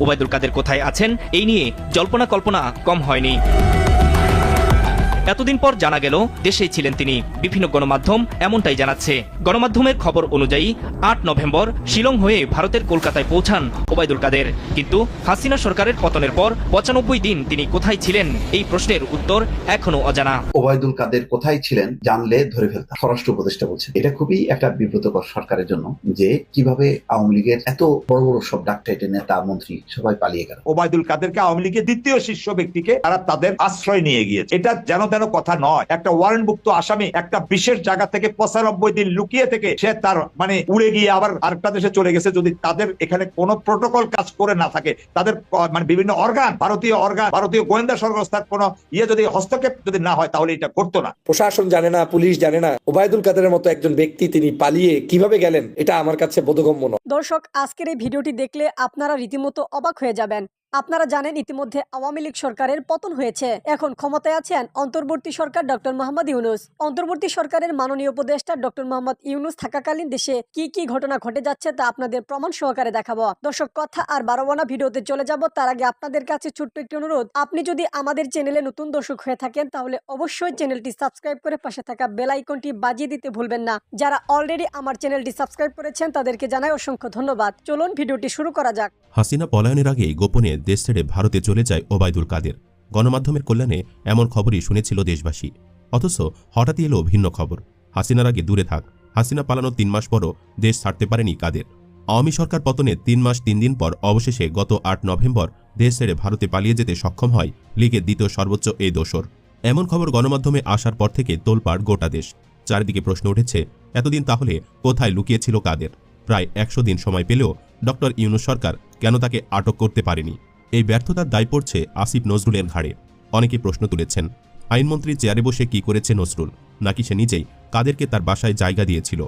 ওবায়দুল কাদের কোথায় আছেন এই নিয়ে জল্পনা কল্পনা কম হয়নি। এতদিন পর জানা গেল দেশেই ছিলেন তিনি। বিভিন্ন গণমাধ্যম এমনটাই জানাচ্ছে। গণমাধ্যমের খবর অনুযায়ী ৮ নভেম্বর শিলং হয়ে ভারতের কলকাতায় পৌঁছান ওবায়দুল কাদের। কিন্তু হাসিনা সরকারের পতনের পর ৯৫ দিন তিনি কোথায় ছিলেন এই প্রশ্নের উত্তর এখনো অজানা। ওবায়দুল কাদের কোথায় ছিলেন জানলে ধরে ফেলতাম, স্বরাষ্ট্র উপদেষ্টা বলছেন। এটা খুবই একটা বিব্রতকর সরকারের জন্য যে কিভাবে আওয়ামী লীগের এত বড় বড় সব ডাক্তারেটের নেতা মন্ত্রী সবাই পালিয়ে গেল। ওবায়দুল কাদেরকে আওয়ামী লীগের দ্বিতীয় শীর্ষ ব্যক্তিকে তারা তাদের আশ্রয় নিয়ে গিয়েছে। এটা যেন কথা নয়। একটা ওয়ারেন্টভুক্ত আসামি একটা বিশেষ জায়গা থেকে ৯৫ দিন লুকিয়ে থেকে সে তার উড়ে গিয়ে আবার আরেকটা দেশে চলে গেছে। যদি তাদের এখানে কোনো প্রটোকল কাজ করে না থাকে, তাদের বিভিন্ন অর্গান, ভারতীয় গোয়েন্দা সংস্থার কোনো যদি হস্তক্ষেপ যদি না হয়, তাহলে এটা করতো না। প্রশাসন জানে না, পুলিশ জানে না ওবায়দুল কাদেরের মতো একজন ব্যক্তি তিনি পালিয়ে কিভাবে গেলেন, এটা আমার কাছে বোধগম্য নয়। দর্শক, আজকের এই ভিডিওটি দেখলে আপনারা রীতিমতো অবাক হয়ে যাবেন। আপনারা জানেন ইতিমধ্যে আওয়ামী লীগ সরকারের পতন হয়েছে। এখন ক্ষমতায় আছেন অন্তর্বর্তী সরকার ডক্টর মোহাম্মদ ইউনূস। অন্তর্বর্তী সরকারের মাননীয় উপদেষ্টা ডক্টর মোহাম্মদ ইউনূস থাকাকালীন দেশে কি কি ঘটনা ঘটে যাচ্ছে তা আপনাদের প্রমাণ সহকারে দেখাবো। দর্শক, কথা আর বাড়াবো না, ভিডিওতে চলে যাব। তার আগে আপনাদের কাছে ছোট্ট একটি অনুরোধ, আপনি যদি আমাদের চ্যানেলে নতুন দর্শক হয়ে থাকেন তাহলে অবশ্যই চ্যানেলটি সাবস্ক্রাইব করে পাশে থাকা বেল আইকনটি বাজিয়ে দিতে ভুলবেন না। যারা অলরেডি আমার চ্যানেলটি সাবস্ক্রাইব করেছেন তাদেরকে জানাই অসংখ্য ধন্যবাদ। চলুন ভিডিওটি শুরু করা যাক। হাসিনা পলায়নের আগে গোপনে দেশ ছেড়ে ভারতে চলে যায় ওবায়দুল কাদের। গণমাধ্যমের কল্যাণে এমন খবরই শুনেছিল দেশবাসী। অথচ হঠাৎই এলো ভিন্ন খবর। হাসিনার আগে দূরে থাক, হাসিনা পালানোর ৩ মাস পরও দেশ ছাড়তে পারেনি কাদের। আওয়ামী সরকার পতনে ৩ মাস ৩ দিন পর অবশেষে গত ৮ নভেম্বর দেশ ছেড়ে ভারতে পালিয়ে যেতে সক্ষম হয় লীগের দ্বিতীয় সর্বোচ্চ এই দোসর। এমন খবর গণমাধ্যমে আসার পর থেকে তোলপাড় গোটা দেশ। চারিদিকে প্রশ্ন উঠেছে, এতদিন তাহলে কোথায় লুকিয়েছিল কাদের? প্রায় ১০০ দিন সময় পেলেও ডক্টর ইউনূস সরকার কেন তাকে আটক করতে পারেনি? এই ব্যর্থতার দায় পড়ছে আসিফ নজরুলের ঘাড়ে। অনেকে প্রশ্ন তুলেছেন, আইনমন্ত্রী চেয়ারে বসে কি করেছে নজরুল, নাকি সে নিজেই কাদেরকে তার বাসায় জায়গা দিয়েছিল?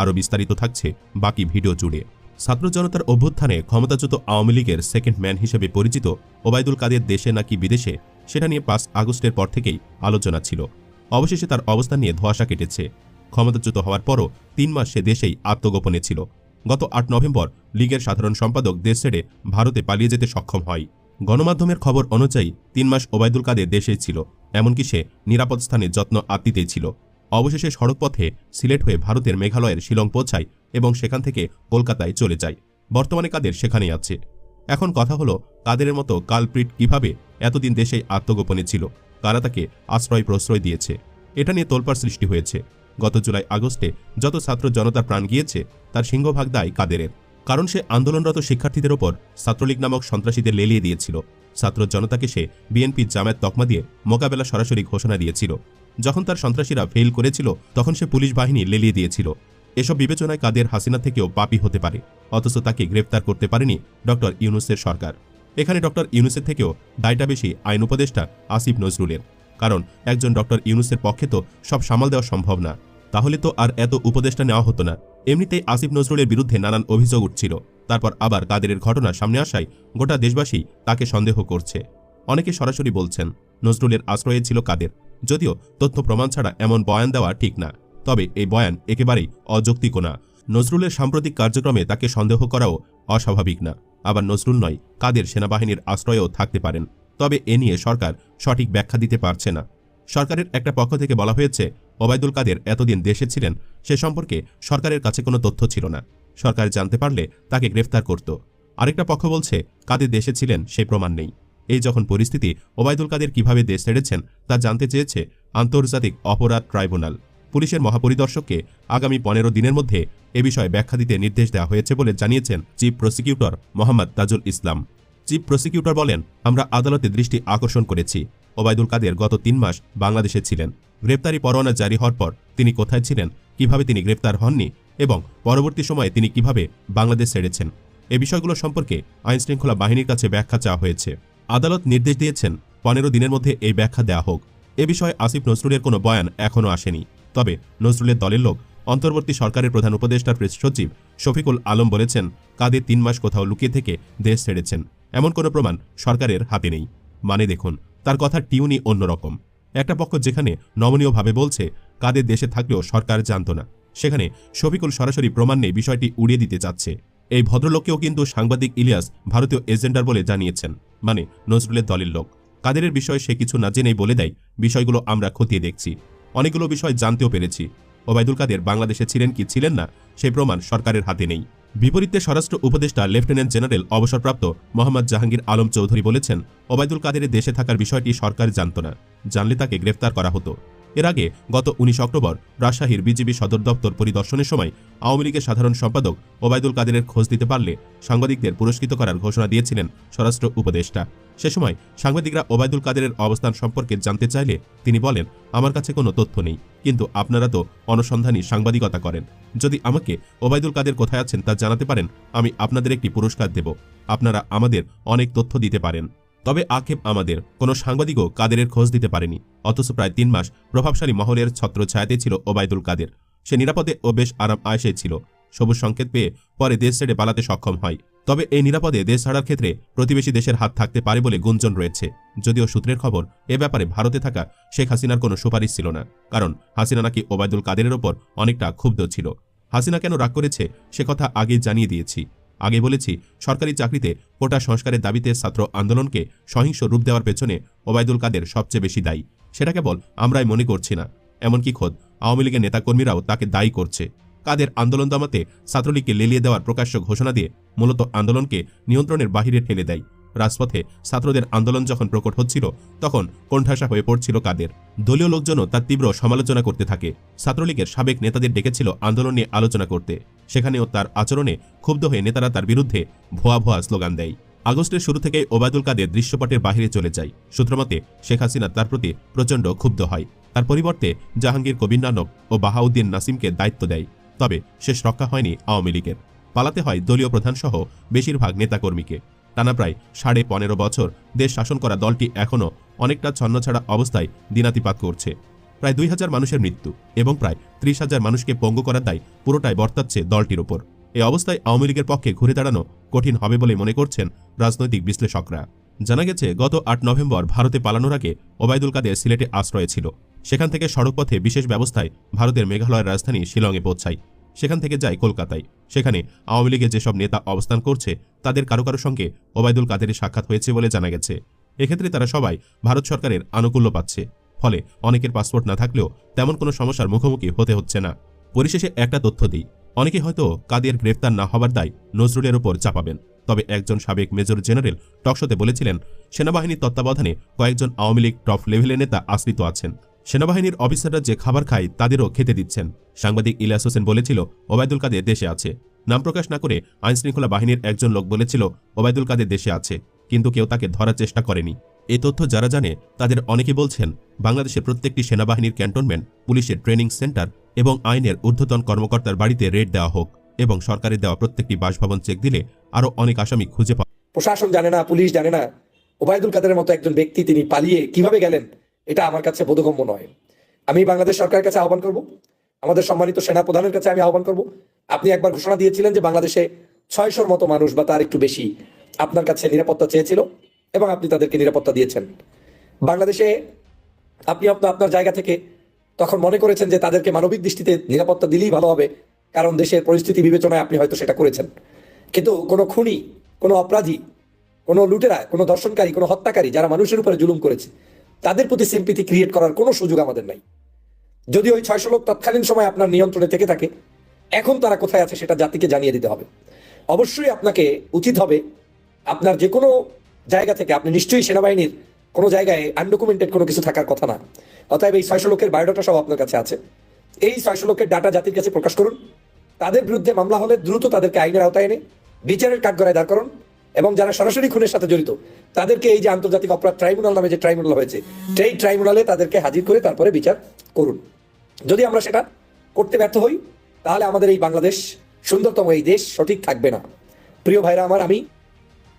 আরও বিস্তারিত থাকছে বাকি ভিডিও জুড়ে। ছাত্র জনতার অভ্যুত্থানে ক্ষমতাচ্যুত আওয়ামী লীগের সেকেন্ড ম্যান হিসেবে পরিচিত ওবায়দুল কাদের দেশে নাকি বিদেশে, সেটা নিয়ে ৫ আগস্টের পর থেকেই আলোচনা ছিল। অবশেষে তার অবস্থান নিয়ে ধোঁয়াশা কেটেছে। ক্ষমতাচ্যুত হওয়ার পরও ৩ মাস সে দেশেই আত্মগোপনে ছিল। গত ৮ নভেম্বর লীগের সাধারণ সম্পাদক দেশ ছেড়ে ভারতে পালিয়ে যেতে সক্ষম হয়। গণমাধ্যমের খবর অনুযায়ী ৩ মাস ওবায়দুল কাদের দেশেই ছিল, এমনকি সে নিরাপদ স্থানে যত্ন আত্মীতেই ছিল। অবশেষে সড়কপথে সিলেট হয়ে ভারতের মেঘালয়ের শিলং পৌঁছায় এবং সেখান থেকে কলকাতায় চলে যায়। বর্তমানে কাদের সেখানেই আছে। এখন কথা হলো, কাদেরের মতো কালপ্রিট কিভাবে এতদিন দেশেই আত্মগোপনে ছিল, কারা তাকে আশ্রয় প্রশ্রয় দিয়েছে, এটা নিয়ে তোলপাড় সৃষ্টি হয়েছে। গত জুলাই আগস্টে যত ছাত্র জনতার প্রাণ গিয়েছে তার সিংহভাগ দায় কাদেরের। কারণ সে আন্দোলনরত শিক্ষার্থীদের ওপর ছাত্রলীগ নামক সন্ত্রাসীদের লেলিয়ে দিয়েছিল। ছাত্র জনতাকে সে বিএনপি জামায়াত তকমা দিয়ে মোকাবেলা সরাসরি ঘোষণা দিয়েছিল। যখন তার সন্ত্রাসীরা ফেল করেছিল তখন সে পুলিশ বাহিনী লেলিয়ে দিয়েছিল। এসব বিবেচনায় কাদের হাসিনা থেকেও পাপী হতে পারে, অথচ তাকে গ্রেফতার করতে পারেনি ডক্টর ইউনূসের সরকার। এখানে ডক্টর ইউনূসের থেকেও দায়টা বেশি আইন উপদেষ্টা আসিফ নজরুলের। কারণ একজন ডক্টর ইউনূসের পক্ষে তো সব সামাল দেওয়া সম্ভব না, তাহলে তো আর এত উপদেষ্টা নেওয়া হতো না। এমনিতেই আসিফ নজরুলের বিরুদ্ধে নানান অভিযোগ উঠছিল, তারপর আবার কাদেরের ঘটনা সামনে আসায় গোটা দেশবাসী তাকে সন্দেহ করছে। অনেকে সরাসরি বলছেন নজরুলের আশ্রয়ে ছিল কাদের, যদিও তথ্য প্রমাণ ছাড়া এমন বয়ান দেওয়া ঠিক না। তবে এই বয়ান একেবারেই অযৌক্তিক না। নজরুলের সাম্প্রতিক কার্যক্রমে তাকে সন্দেহ করাও অস্বাভাবিক না। আবার নজরুল নয়, কাদের সেনাবাহিনীর আশ্রয়েও থাকতে পারেন। তবে এ নিয়ে সরকার সঠিক ব্যাখ্যা দিতে পারছে না। সরকারের একটা পক্ষ থেকে বলা হয়েছে, ওবায়দুল কাদের এতদিন দেশে ছিলেন সে সম্পর্কে সরকারের কাছে কোনো তথ্য ছিল না, সরকার জানতে পারলে তাকে গ্রেফতার করত। আরেকটা পক্ষ বলছে কাদের দেশে ছিলেন সেই প্রমাণ নেই। এই যখন পরিস্থিতি, ওবায়দুল কাদের কিভাবে দেশ ছেড়েছেন তা জানতে চেয়েছে আন্তর্জাতিক অপরাধ ট্রাইব্যুনাল। পুলিশের মহাপরিদর্শককে আগামী ১৫ দিনের মধ্যে এ বিষয়ে ব্যাখ্যা দিতে নির্দেশ দেওয়া হয়েছে বলে জানিয়েছেন chief prosecutor Mohammad Tajul Islam. Chief prosecutor বলেন, আমরা আদালতে দৃষ্টি আকর্ষণ করেছি, ওবায়দুল কাদের গত ৩ মাস বাংলাদেশে ছিলেন। গ্রেপ্তারি পরোয়ানা জারি হওয়ার পর তিনি কোথায় ছিলেন, কিভাবে তিনি গ্রেপ্তার হননি এবং পরবর্তী সময়ে তিনি কিভাবে বাংলাদেশ ছেড়েছেন, এ বিষয়গুলো সম্পর্কে আইনশৃঙ্খলা বাহিনীর কাছে ব্যাখ্যা চাওয়া হয়েছে। আদালত নির্দেশ দিয়েছেন ১৫ দিনের মধ্যে এই ব্যাখ্যা দেওয়া হোক। এ বিষয়ে আসিফ নজরুলের কোনো বয়ান এখনও আসেনি। তবে নজরুলের দলের লোক অন্তর্বর্তী সরকারের প্রধান উপদেষ্টার প্রেস সচিব শফিকুল আলম বলেছেন, কাদের 3 মাস কোথাও লুকিয়ে থেকে দেশ ছেড়েছেন এমন কোনো প্রমাণ সরকারের হাতে নেই। মানে দেখুন, তার কথার টিউনই অন্যরকম। একটা পক্ষ যেখানে নমনীয়ভাবে বলছে কাদের দেশে থাকলেও সরকার জানত না, সেখানে শফিকুল সরাসরি প্রমাণ নেই বিষয়টি উড়িয়ে দিতে চাচ্ছে। এই ভদ্রলোককেও কিন্তু সাংবাদিক ইলিয়াস ভারতীয় এজেন্ডার বলে জানিয়েছেন, মানে নজরুলের দলের লোক। কাদেরের বিষয়ে সে কিছু না জেনেই বলে দেয় বিষয়গুলো আমরা খতিয়ে দেখছি, অনেকগুলো বিষয় জানতেও পেরেছি। ওবায়দুল কাদের বাংলাদেশে ছিলেন কি ছিলেন না সেই প্রমাণ সরকারের হাতে নেই। বিপরীতে স্বরাষ্ট্র উপদেষ্টা লেফটেন্যান্ট জেনারেল অবসরপ্রাপ্ত মোহাম্মদ জাহাঙ্গীর আলম চৌধুরী বলেছেন, ওবায়দুল কাদেরের দেশে থাকার বিষয়টি সরকার জানত না, জানলে তাকে গ্রেফতার করা হতো। এর আগে গত 19 অক্টোবর রাজশাহীর বিজিবি সদর দপ্তর পরিদর্শনের সময় আওয়ামী লীগের সাধারণ সম্পাদক ওবায়দুল কাদেরের খোঁজ দিতে পারলে সাংবাদিকদের পুরস্কৃত করার ঘোষণা দিয়েছিলেন স্বরাষ্ট্র উপদেষ্টা। সে সময় সাংবাদিকরা ওবায়দুল কাদেরের অবস্থান সম্পর্কে জানতে চাইলে তিনি বলেন, আমার কাছে কোনো তথ্য নেই, কিন্তু আপনারা তো অনুসন্ধানী সাংবাদিকতা করেন, যদি আমাকে ওবায়দুল কাদের কোথায় আছেন তা জানাতে পারেন, আমি আপনাদের একটি পুরস্কার দেব। আপনারা আমাদের অনেক তথ্য দিতে পারেন। তবে আক্ষেপ আমাদের, কোনো সাংবাদিকও কাদেরের খোঁজ দিতে পারেনি। অথচ প্রায় 3 মাস প্রভাবশালী মহলের ছত্রছায়াতে ছিল ওবায়দুল কাদের। সে নিরাপদে ও বেশ আরাম আয়েশে ছিল। সবুজ সংকেত পেয়ে পরে দেশ ছেড়ে পালাতে সক্ষম হয়। তবে এই নিরাপদে দেশ ছাড়ার ক্ষেত্রে প্রতিবেশী দেশের হাত থাকতে পারে বলে গুঞ্জন রয়েছে। যদিও সূত্রের খবর, এ ব্যাপারে ভারতে থাকা শেখ হাসিনার কোনো সুপারিশ ছিল না, কারণ হাসিনা নাকি ওবায়দুল কাদেরের ওপর অনেকটা ক্ষুব্ধ ছিল। হাসিনা কেন রাগ করেছে সে কথা আগেই জানিয়ে দিয়েছি। আগে বলেছি, সরকারি চাকরিতে কোটা সংস্কারের দাবিতে ছাত্র আন্দোলনকে সহিংস রূপ দেওয়ার পেছনে ওবায়দুল কাদের সবচেয়ে বেশি দায়ী। সেটা কেবল আমরাই মনে করছি না, এমনকি খোদ আওয়ামী লীগের নেতাকর্মীরাও তাকে দায়ী করছে। কাদের আন্দোলন দমাতে ছাত্রলীগকে লেলিয়ে দেওয়ার প্রকাশ্য ঘোষণা দিয়ে মূলত আন্দোলনকে নিয়ন্ত্রণের বাহিরে ঠেলে দেয়। রাজপথে ছাত্রদের আন্দোলন যখন প্রকট হচ্ছিল তখন কোণঠাসা হয়ে পড়ছিল কাদের। দলীয় লোকজনও তার তীব্র সমালোচনা করতে থাকে। ছাত্রলীগের সাবেক নেতাদের ডেকেছিল আন্দোলন নিয়ে আলোচনা করতে, সেখানেও তার আচরণে ক্ষুব্ধ হয়ে নেতারা তার বিরুদ্ধে ভুয়া ভুয়া স্লোগান দেয়। আগস্টের শুরু থেকেই ওবায়দুল কাদের দৃশ্যপটের বাহিরে চলে যায়। সূত্রমতে শেখ হাসিনা তার প্রতি প্রচণ্ড ক্ষুব্ধ হয়। তার পরিবর্তে জাহাঙ্গীর কবির নানক ও বাহাউদ্দিন নাসিমকে দায়িত্ব দেয়। তবে শেষ রক্ষা হয়নি আওয়ামী লীগের। পালাতে হয় দলীয় প্রধানসহ বেশিরভাগ নেতাকর্মীকে। টানা প্রায় 15.5 বছর দেশ শাসন করা দলটি এখনও অনেকটা ছন্নছাড়া অবস্থায় দিনাতিপাত করছে। প্রায় 2000 মানুষের মৃত্যু এবং প্রায় 30,000 মানুষকে পঙ্গু করার দায় পুরোটাই বর্তাচ্ছে দলটির ওপর। এই অবস্থায় আওয়ামী লীগের পক্ষে ঘুরে দাঁড়ানো কঠিন হবে বলে মনে করছেন রাজনৈতিক বিশ্লেষকরা। জানা গেছে, গত 8 নভেম্বর ভারতে পালানোর আগে ওবায়দুল কাদের সিলেটে আশ্রয়ে ছিল। সেখান থেকে সড়কপথে বিশেষ ব্যবস্থায় ভারতের মেঘালয়ের রাজধানী শিলংয়ে পৌঁছায়। সেখান থেকে যায় কলকাতায়। সেখানে আওয়ামী লীগের যেসব নেতা অবস্থান করছে তাদের কারো কারো সঙ্গে ওবায়দুল কাদেরের সাক্ষাৎ হয়েছে বলে জানা গেছে। এক্ষেত্রে তারা সবাই ভারত সরকারের আনুকূল্য পাচ্ছে। ফলে অনেকের পাসপোর্ট না থাকলেও তেমন কোনো সমস্যার মুখোমুখি হতে হচ্ছে না। পরিশেষে একটা তথ্য দিই, অনেকে হয়তো কাদের গ্রেফতার না হবার দায় নজরুলের ওপর চাপাবেন। তবে একজন সাবেক মেজর জেনারেল টকশোতে বলেছিলেন, সেনাবাহিনীর তত্ত্বাবধানে কয়েকজন আওয়ামী লীগ টপ লেভেলের নেতা আশ্রিত আছেন। সেনাবাহিনীর অফিসাররা যে খাবার খায় তাদেরও খেতে দিচ্ছেন। সাংবাদিক ইলিয়াস হোসেন বলেছিল, ওবায়দুল কাদের দেশে আছে। নাম প্রকাশ না করে আইনশৃঙ্খলা বাহিনীর একজন লোক বলেছিল, ওবায়দুল কাদের দেশে আছে, কিন্তু কেউ তাকে ধরার চেষ্টা করেনি। এই তথ্য যারা জানে তাদের অনেকে বলছেন, বাংলাদেশের প্রত্যেকটি সেনাবাহিনীর ক্যান্টনমেন্ট, পুলিশের ট্রেনিং সেন্টার এবং আইনের ঊর্ধ্বতন কর্মকর্তার বাড়িতে রেড দেওয়া হোক এবং সরকারের দেওয়া প্রত্যেকটি বাসভবন চেক দিলে আরও অনেক আসামি খুঁজে পাওয়া। প্রশাসন জানে না, পুলিশ জানে না ওবায়দুল কাদেরের মতো একজন ব্যক্তি তিনি পালিয়ে কিভাবে গেলেন, এটা আমার কাছে বোধগম্য নয়। আমি বাংলাদেশ সরকারের কাছে আহ্বান করব, আমাদের সম্মানিত সেনা প্রধানের কাছে আমি আহ্বান করব, আপনি একবার ঘোষণা দিয়েছিলেন যে বাংলাদেশে 600-র মতো মানুষ বা তার একটু বেশি আপনার কাছে নিরাপত্তা চেয়েছিল এবং আপনি তাদেরকে নিরাপত্তা দিয়েছেন। বাংলাদেশে আপনি আপনার জায়গা থেকে তখন মনে করেছেন যে তাদেরকে মানবিক দৃষ্টিতে নিরাপত্তা দিলেই ভালো হবে, কারণ দেশের পরিস্থিতি বিবেচনায় আপনি হয়তো সেটা করেছেন। কিন্তু কোনো খুনি, কোনো অপরাধী, কোনো লুটেরা, কোনো দর্শনকারী, কোনো হত্যাকারী যারা মানুষের উপরে জুলুম করেছে তাদের প্রতি সিম্পিথি ক্রিয়েট করার কোনো সুযোগ আমাদের নাই। যদি ওই 600 লোক তৎকালীন সময় আপনার নিয়ন্ত্রণে থেকে থাকে, এখন তারা কোথায় আছে সেটা জাতিকে জানিয়ে দিতে হবে। অবশ্যই আপনাকে উচিত হবে আপনার যে কোনো জায়গা থেকে, আপনি নিশ্চয়ই সেনাবাহিনীর কোনো জায়গায় আনডকুমেন্টেড কোনো কিছু থাকার কথা না। অতএব এই 600 লোকের বায়োডাটা সব আপনার কাছে আছে। এই 600 লোকের ডাটা জাতির কাছে প্রকাশ করুন। তাদের বিরুদ্ধে মামলা হলে দ্রুত তাদেরকে আইনের আওতায় এনে বিচারের কাঠগড়ায় দাঁড় করুন এবং যারা সরাসরি খুনের সাথে জড়িত তাদেরকে এই যে আন্তর্জাতিক অপরাধ ট্রাইব্যুনাল নামে যে ট্রাইব্যুনাল হয়েছে, সেই ট্রাইব্যুনালে তাদেরকে হাজির করে তারপরে বিচার করুন। যদি আমরা সেটা করতে ব্যর্থ হই তাহলে আমাদের এই বাংলাদেশ, সুন্দরতম এই দেশ সঠিক থাকবে না। প্রিয় ভাইরা আমার, আমি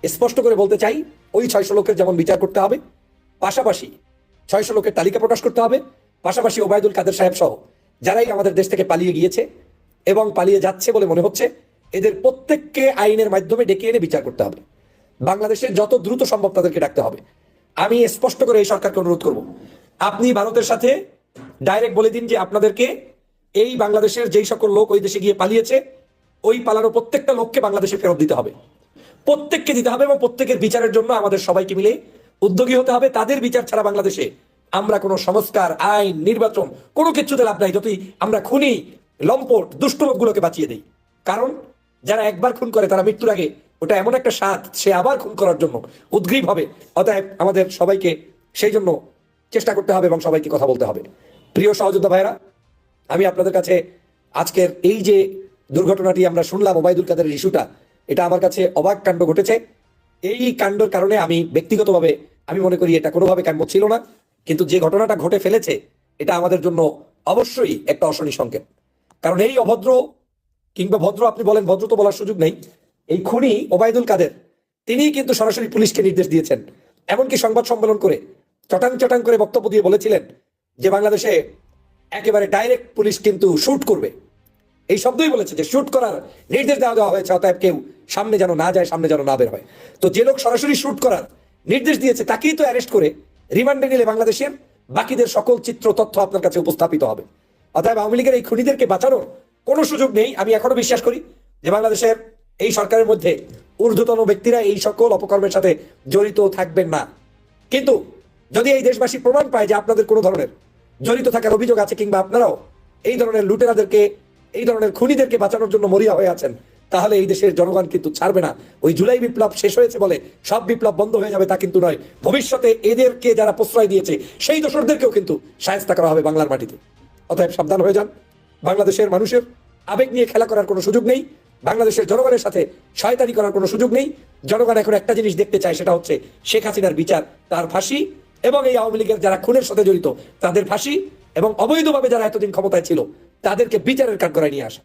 স্পষ্ট করে বলতে চাই, ওই 600 লোকের যেমন বিচার করতে হবে, পাশাপাশি 600 লোকের তালিকা প্রকাশ করতে হবে, পাশাপাশি ওবায়দুল কাদের সাহেব সহ যারাই আমাদের দেশ থেকে পালিয়ে গিয়েছে এবং পালিয়ে যাচ্ছে বলে মনে হচ্ছে, এদের প্রত্যেককে আইনের মাধ্যমে ডেকে এনে বিচার করতে হবে। বাংলাদেশের যত দ্রুত সম্ভব তাদেরকে ডাকতে হবে। আমি স্পষ্ট করে এই সরকারকে অনুরোধ করব, আপনি ভারতের সাথে ডাইরেক্ট বলে দিন যে আপনাদেরকে এই বাংলাদেশের যেই সকল লোক ওই দেশে গিয়ে পালিয়েছে ওই পালানো প্রত্যেকটা লোককে বাংলাদেশে ফেরত দিতে হবে, প্রত্যেককে দিতে হবে, এবং প্রত্যেকের বিচারের জন্য আমাদের সবাইকে মিলে উদ্যোগী হতে হবে। তাদের বিচার ছাড়া বাংলাদেশে আমরা কোনো সংস্কার, আইন, নির্বাচন কোনো কিছুতে লাভ নাই যদি আমরা খুনি, লম্পট, দুষ্ট লোকগুলোকে বাঁচিয়ে দিই। কারণ যারা একবার খুন করে তারা মৃত্যুর আগে ওটা এমন একটা স্বাদ, সে আবার খুন করার জন্য উদ্গ্রীব হবে। অতএব আমাদের সবাইকে সেই জন্য চেষ্টা করতে হবে এবং সবাইকে কথা বলতে হবে। প্রিয় সহযোদ্ধা ভাইরা, আমি আপনাদের কাছে আজকের এই যে দুর্ঘটনাটি আমরা শুনলাম, ওবায়দুল কাদেরের ইস্যুটা, এটা আমার কাছে অবাক কাণ্ড ঘটেছে। এই কাণ্ডের কারণে আমি ব্যক্তিগতভাবে আমি মনে করি এটা কোনোভাবে কাম্য ছিল না, কিন্তু যে ঘটনাটা ঘটে ফেলেছে এটা আমাদের জন্য অবশ্যই একটা অশনি সংকেত। কারণ এই অভদ্র কিংবা ভদ্র, আপনি বলেন, ভদ্র তো বলার সুযোগ নেই, এই খুনি ওবায়দুল কাদের তিনি কিন্তু সরাসরি পুলিশকে নির্দেশ দিয়েছেন। এমনকি সংবাদ সম্মেলন করে চটাং চটাং করে বক্তব্য দিয়ে বলেছিলেন যে বাংলাদেশে একেবারে ডাইরেক্ট পুলিশ কিন্তু শুট করবে। এই শব্দই বলেছে যে শুট করার নির্দেশ দেওয়া হয়েছে, অতএব কেউ সামনে যেন না যায়, সামনে যেন না বের হয়। তো যে লোক সরাসরি শুট করার নির্দেশ দিয়েছে তাকেই তো অ্যারেস্ট করে রিমান্ডে নিলে বাংলাদেশের বাকিদের সকল চিত্র তথ্য আপনার কাছে উপস্থাপিত হবে। অতএব আওয়ামী লীগের এই খুনিদেরকে বাঁচানোর কোনো সুযোগ নেই। আমি এখনো বিশ্বাস করি যে বাংলাদেশের এই সরকারের মধ্যে ঊর্ধ্বতন ব্যক্তিরা এই সকল অপকর্মের সাথে জড়িত থাকবেন না। কিন্তু যদি এই দেশবাসী প্রমাণ পায় যে আপনাদের কোনো ধরনের জড়িত থাকার অভিযোগ আছে, কিংবা আপনারাও এই ধরনের লুটেরাদেরকে, এই ধরনের খুনিদেরকে বাঁচানোর জন্য মরিয়া হয়ে আছেন, তাহলে এই দেশের জনগণ কিন্তু ছাড়বে না। ওই জুলাই বিপ্লব শেষ হয়েছে বলে সব বিপ্লব বন্ধ হয়ে যাবে তা কিন্তু নয়। ভবিষ্যতে এদেরকে যারা প্রশ্রয় দিয়েছে সেই দোসরদেরকেও কিন্তু শায়েস্তা করা হবে বাংলার মাটিতে। অতএব সাবধান হয়ে যান। বাংলাদেশের মানুষের আবেগ নিয়ে খেলা করার কোনো সুযোগ নেই, বাংলাদেশের জনগণের সাথে শয়তানি করার কোনো সুযোগ নেই। জনগণ এখন একটা জিনিস দেখতে চায়, সেটা হচ্ছে শেখ হাসিনার বিচার, তার ফাঁসি, এবং এই আওয়ামী লীগের যারা খুনের সাথে জড়িত তাদের ফাঁসি, এবং অবৈধভাবে যারা এতদিন ক্ষমতায় ছিল তাদেরকে বিচারের কাঠগড়ায় নিয়ে আসা।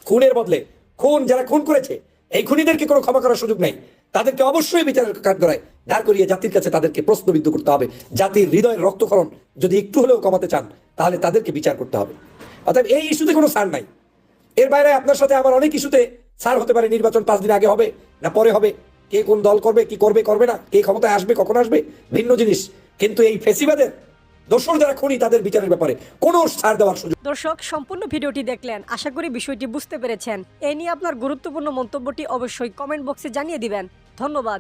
খুনের বদলে খুন যারা খুন করেছে এই খুনিদেরকে কোনো ক্ষমা করার সুযোগ নেই, তাদেরকে অবশ্যই বিচারের কাঠগড়ায় দাঁড় করিয়ে জাতির কাছে তাদেরকে প্রশ্নবিদ্ধ করতে হবে। জাতির হৃদয়ের রক্তক্ষরণ যদি একটু হলেও কমাতে চান তাহলে তাদেরকে বিচার করতে হবে। অর্থাৎ এই ইস্যুতে কোনো ছাড় নাই। এর বাইরে আপনার সাথে আমার অনেক ইস্যুতে ছাড় হতে পারে। নির্বাচন 5 দিন আগে হবে না পরে হবে, কে কোন দল করবে, কি করবে করবে না, কে ক্ষমতায় আসবে কখন আসবে, ভিন্ন জিনিস। কিন্তু এই ফেসিবাদের দোষর যারা খুনি তাদের বিচারের ব্যাপারে কোনো ছাড় দেওয়ার সুযোগ। দর্শক, সম্পূর্ণ ভিডিওটি দেখলেন, আশা করি বিষয়টি বুঝতে পেরেছেন। এই নিয়ে আপনার গুরুত্বপূর্ণ মন্তব্যটি অবশ্যই কমেন্ট বক্সে জানিয়ে দিবেন। ধন্যবাদ।